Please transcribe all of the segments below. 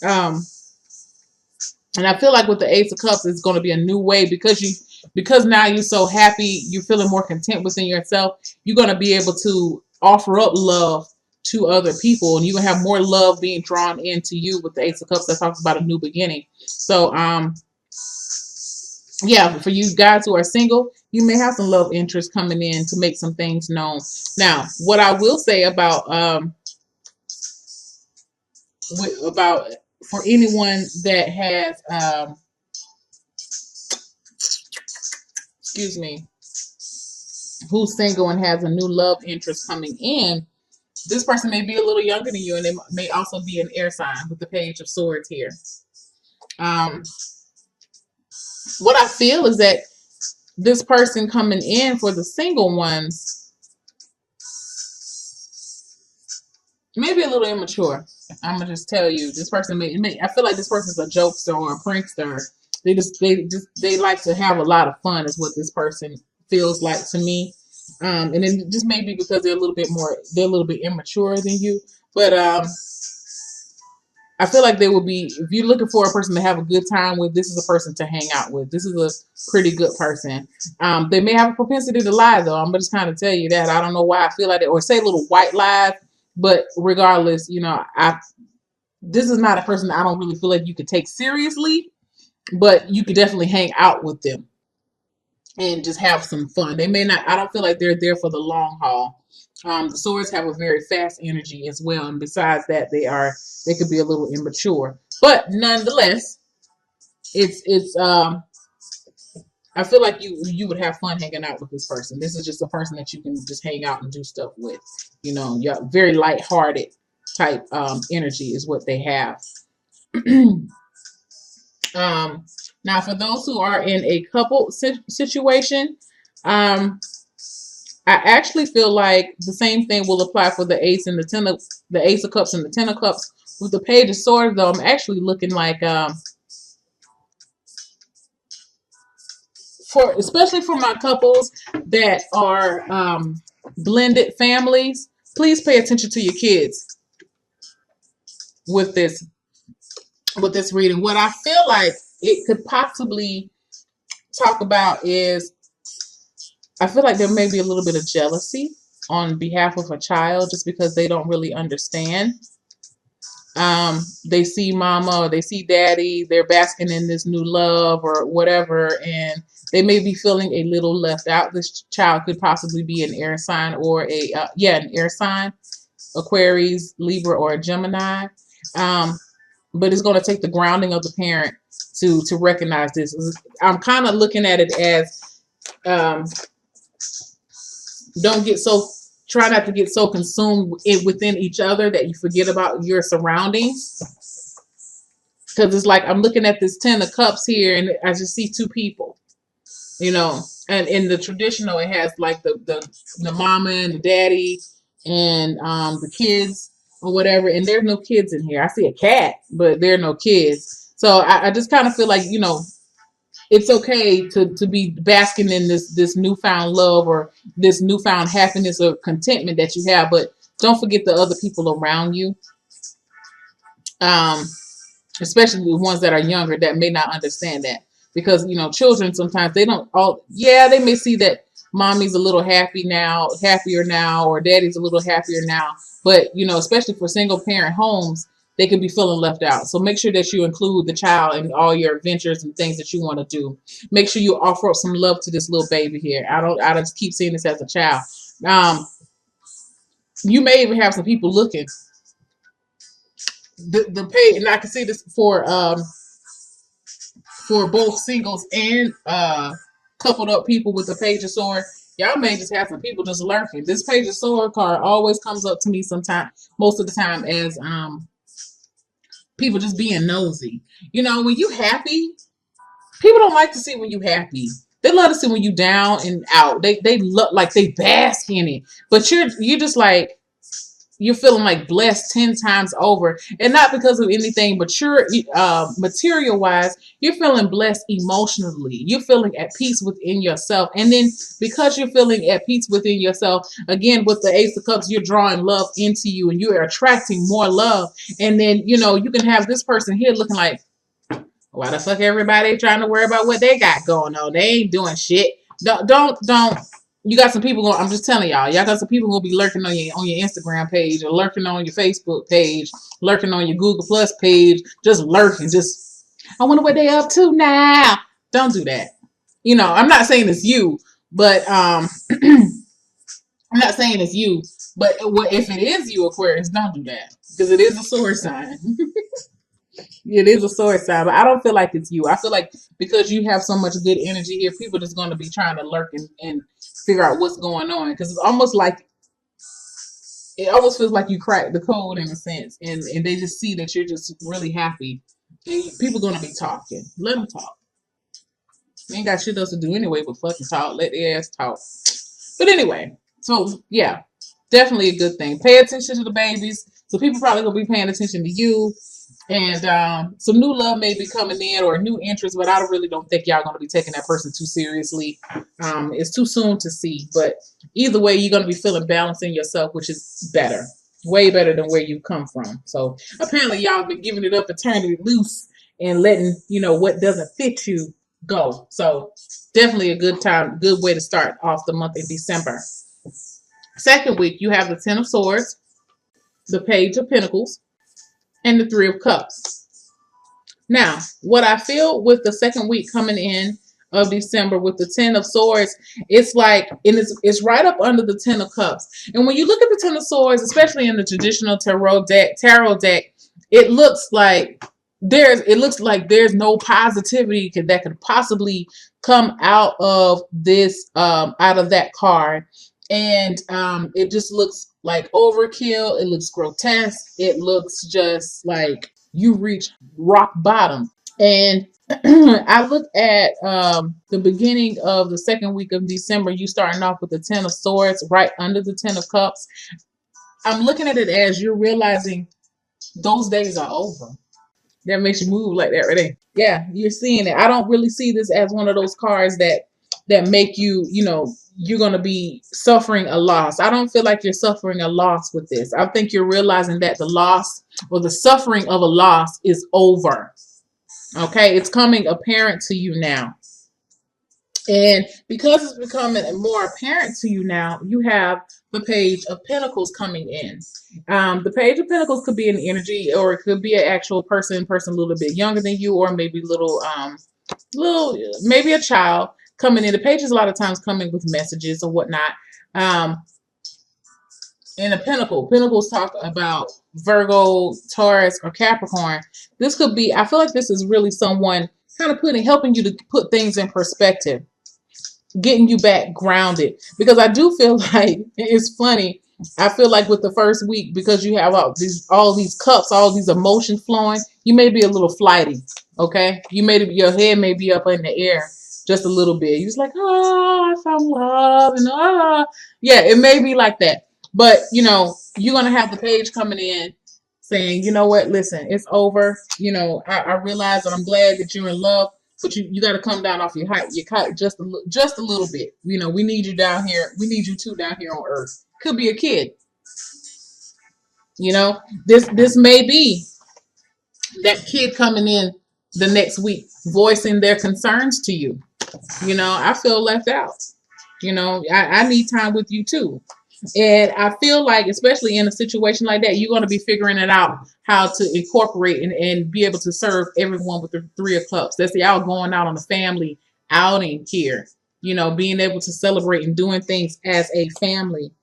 Um, and I feel like with the Ace of Cups, it's going to be a new way because now you're so happy, you're feeling more content within yourself. You're going to be able to offer up love to other people, and you're going to have more love being drawn into you with the Ace of Cups that talks about a new beginning. So, yeah, for you guys who are single, you may have some love interest coming in to make some things known. Now, what I will say about for anyone that has excuse me, who's single and has a new love interest coming in, this person may be a little younger than you, and they may also be an air sign with the Page of Swords here. Um, what I feel is that this person coming in for the single ones may be a little immature. I'm gonna just tell you, this person may I feel like this person's a jokester or a prankster. They like to have a lot of fun is what this person feels like to me. And it just maybe because they're a little bit immature than you. But I feel like they will be, if you're looking for a person to have a good time with, this is a person to hang out with. This is a pretty good person. They may have a propensity to lie though. I'm just kind of tell you that. I don't know why I feel like that, or say little white lies. But regardless, this is not a person that I don't really feel like you could take seriously, but you could definitely hang out with them and just have some fun. They may not, I don't feel like they're there for the long haul. The swords have a very fast energy as well. And besides that, they could be a little immature, but nonetheless, it's I feel like you would have fun hanging out with this person. This is just a person that you can just hang out and do stuff with. You're very lighthearted type energy is what they have. Now, for those who are in a couple situation, I actually feel like the same thing will apply for the Ace and the Ace of Cups and the Ten of Cups. With the Page of Swords, though, I'm actually looking like especially for my couples that are blended families, please pay attention to your kids with this reading. What I feel like it could possibly talk about is, I feel like there may be a little bit of jealousy on behalf of a child just because they don't really understand. They see mama or they see daddy, they're basking in this new love or whatever, and they may be feeling a little left out. This child could possibly be an air sign or an air sign, Aquarius, Libra, or a Gemini. But it's going to take the grounding of the parent to recognize this. I'm kind of looking at it as try not to get so consumed within each other that you forget about your surroundings. Because it's like I'm looking at this Ten of Cups here, and I just see two people. And in the traditional, it has like the mama and the daddy and the kids or whatever, and there's no kids in here. I see a cat, but there are no kids. So I just kind of feel like, it's okay to be basking in this newfound love or this newfound happiness or contentment that you have, but don't forget the other people around you. Especially the ones that are younger that may not understand that. Because, children sometimes they may see that mommy's a little happier now, or daddy's a little happier now. But, especially for single parent homes, they can be feeling left out. So make sure that you include the child in all your adventures and things that you want to do. Make sure you offer up some love to this little baby here. I just keep seeing this as a child. You may even have some people looking. The pay, and I can see this for both singles and coupled up people with the Page of Sword. Y'all may just have some people just lurking. This Page of Sword card always comes up to me most of the time as people just being nosy. When you happy, people don't like to see when you happy. They love to see when you down and out. They look like they bask in it. But you're just like, you're feeling like blessed 10 times over, and not because of anything, but you're material wise, you're feeling blessed emotionally. You're feeling at peace within yourself. And then because you're feeling at peace within yourself, again, with the Ace of Cups, you're drawing love into you and you're attracting more love. And then, you can have this person here looking like, why the fuck everybody trying to worry about what they got going on? They ain't doing shit. Don't. You got some people going. I'm just telling y'all got some people gonna be lurking on your Instagram page, or lurking on your Facebook page, lurking on your Google Plus page, just lurking. Just, I wonder what they up to now. Don't do that. I'm not saying it's you, but I'm not saying it's you, but if it is you, Aquarius, don't do that because it is a sword sign. It is a sword sign, but I don't feel like it's you. I feel like because you have so much good energy here, people are just going to be trying to lurk and figure out what's going on, because it's almost like, it almost feels like you cracked the code in a sense, and they just see that you're just really happy. And people are going to be talking. Let them talk. They ain't got shit else to do anyway but fucking talk. Let their ass talk. But anyway, so yeah, definitely a good thing. Pay attention to the babies. So people probably going to be paying attention to you. And some new love may be coming in, or new interest, but I really don't think y'all going to be taking that person too seriously. It's too soon to see, but either way, you're going to be feeling balanced in yourself, which is better, way better than where you come from. So apparently y'all been giving it up and turning it loose and letting, what doesn't fit you go. So definitely a good time, good way to start off the month in December. Second week, you have the Ten of Swords, the Page of Pentacles, and the Three of Cups. Now, what I feel with the second week coming in of December with the Ten of Swords, it's like, and it's right up under the Ten of Cups. And when you look at the Ten of Swords, especially in the traditional tarot deck, it looks like there's no positivity that could possibly come out of this, out of that card. And it just looks like overkill. It looks grotesque. It looks just like you reach rock bottom. And I look at the beginning of the second week of December, you starting off with the Ten of Swords right under the Ten of Cups. I'm looking at it as you're realizing those days are over. That makes you move like that right there. Yeah, you're seeing it. I don't really see this as one of those cards that make you, you're going to be suffering a loss. I don't feel like you're suffering a loss with this. I think you're realizing that the loss or the suffering of a loss is over. Okay, it's coming apparent to you now. And because it's becoming more apparent to you now, you have the Page of Pentacles coming in. The Page of Pentacles could be an energy, or it could be an actual person a little bit younger than you, or maybe maybe a child coming in. The pages a lot of times coming with messages or whatnot. And a Pentacles talk about Virgo, Taurus, or Capricorn. This could be, I feel like this is really someone kind of helping you to put things in perspective, getting you back grounded. Because I do feel like, it's funny, I feel like with the first week, because you have all these cups, all these emotions flowing, you may be a little flighty, okay? Your head may be up in the air just a little bit. You're just like, I found love, and yeah, it may be like that. But, you're going to have the page coming in saying, you know what, listen, it's over. I realize that I'm glad that you're in love, but you got to come down off your kite just a little bit. We need you down here. We need you two down here on Earth. Could be a kid. This may be that kid coming in the next week, voicing their concerns to you. I feel left out. I need time with you too. And I feel like, especially in a situation like that, you're going to be figuring it out how to incorporate and be able to serve everyone with the Three of Cups. That's y'all going out on a family outing here, being able to celebrate and doing things as a family.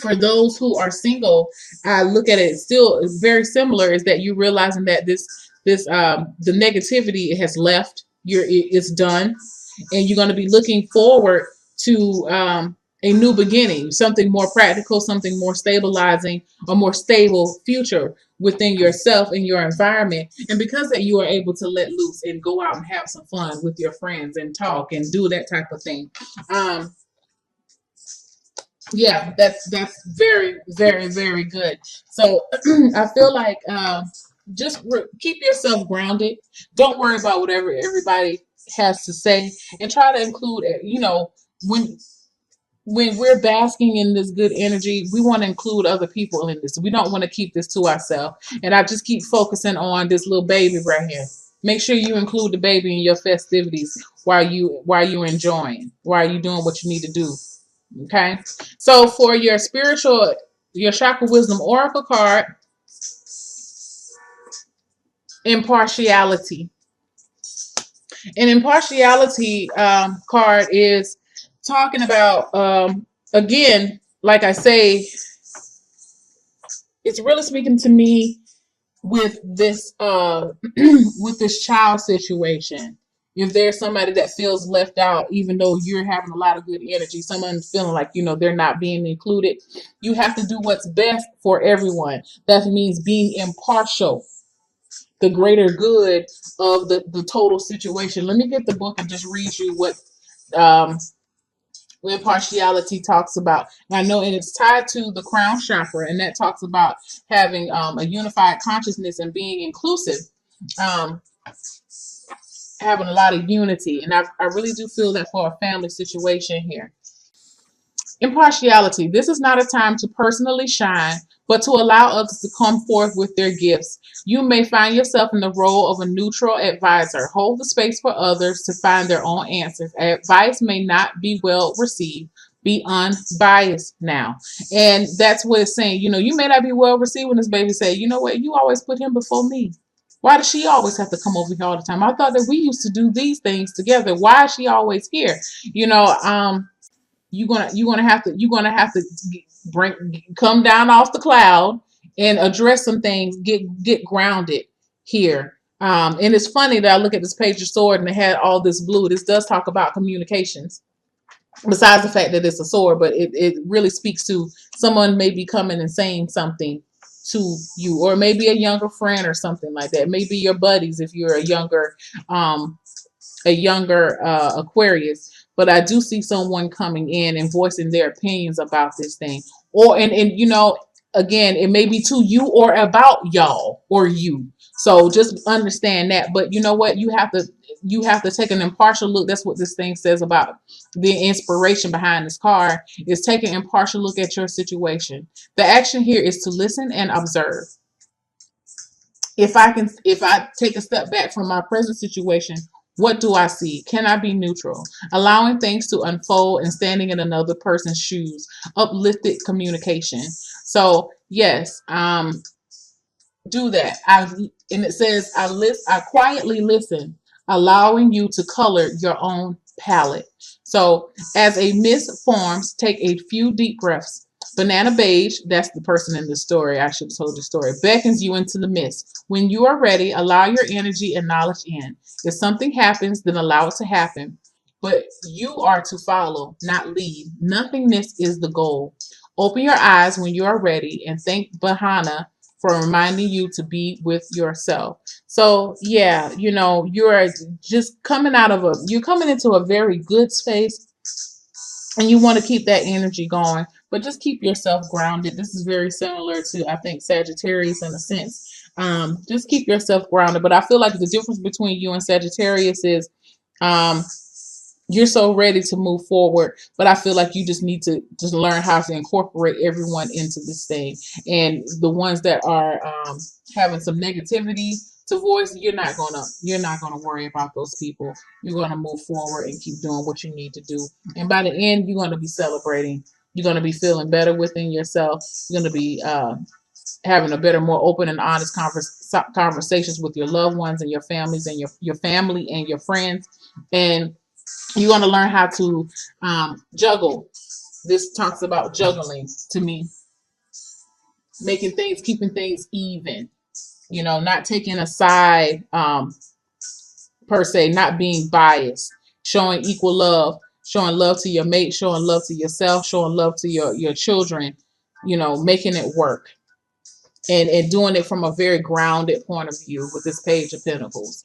For those who are single, I look at it still very similar, is that you realizing that the negativity has left. It's done. And you're going to be looking forward to a new beginning, something more practical, something more stabilizing, a more stable future within yourself and your environment. And because that, you are able to let loose and go out and have some fun with your friends and talk and do that type of thing. Yeah, that's very, very, very good. So I feel like just keep yourself grounded. Don't worry about whatever everybody has to say, and try to include. When we're basking in this good energy, we want to include other people in this. We don't want to keep this to ourselves. And I just keep focusing on this little baby right here. Make sure you include the baby in your festivities while you're enjoying, while you're doing what you need to do. Okay. So for your chakra wisdom oracle card, impartiality. An impartiality card is talking about, again, like I say, it's really speaking to me with this with this child situation. If there's somebody that feels left out, even though you're having a lot of good energy, someone's feeling like they're not being included, you have to do what's best for everyone. That means being impartial, the greater good of the total situation. Let me get the book and just read you um, what impartiality talks about. And I know, and it's tied to the crown chakra, and that talks about having a unified consciousness and being inclusive, um, having a lot of unity. And I really do feel that for a family situation here. Impartiality. This is not a time to personally shine, but to allow others to come forth with their gifts. You may find yourself in the role of a neutral advisor. Hold the space for others to find their own answers. Advice may not be well received. Be unbiased now. And that's what it's saying. You may not be well received when this baby say, you know what, you always put him before me. Why does she always have to come over here all the time? I thought that we used to do these things together. Why is she always here? You know, you're gonna have to bring come down off the cloud and address some things. Get grounded here. And it's funny that I look at this page of sword and it had all this blue. This does talk about communications. Besides the fact that it's a sword, but it really speaks to someone maybe coming and saying something to you, or maybe a younger friend or something like that. Maybe your buddies if you're um, a younger Aquarius, but I do see someone coming in and voicing their opinions about this thing. Or and again, it may be to you or about y'all or you. So just understand that. But you know what? You have to take an impartial look. That's what this thing says about the inspiration behind this card is take an impartial look at your situation. The action here is to listen and observe. If I take a step back from my present situation, what do I see? Can I be neutral? Allowing things to unfold and standing in another person's shoes. Uplifted communication. So yes, do that. And it says I quietly listen, allowing you to color your own palette. So as a mist forms, take a few deep breaths. Banana Beige, that's the person in the story. I should have told the story. Beckons you into the mist. When you are ready, allow your energy and knowledge in. If something happens, then allow it to happen. But you are to follow, not lead. Nothingness is the goal. Open your eyes when you are ready and thank Bahana for reminding you to be with yourself. So yeah, you're just you're coming into a very good space, and you want to keep that energy going, but just keep yourself grounded. This is very similar to, I think, Sagittarius in a sense. Just keep yourself grounded. But I feel like the difference between you and Sagittarius is um, you're so ready to move forward, but I feel like you just need to just learn how to incorporate everyone into this thing. And the ones that are having some negativity to voice, you're not gonna worry about those people. You're gonna move forward and keep doing what you need to do. And by the end, you're gonna be celebrating. You're gonna be feeling better within yourself. You're gonna be having a better, more open and honest conversations with your loved ones and your families and your family and your friends. And you want to learn how to juggle. This talks about juggling to me, keeping things even. Not taking a side per se, not being biased, showing equal love, showing love to your mate, showing love to yourself, showing love to your children. Making it work and doing it from a very grounded point of view with this Page of Pentacles.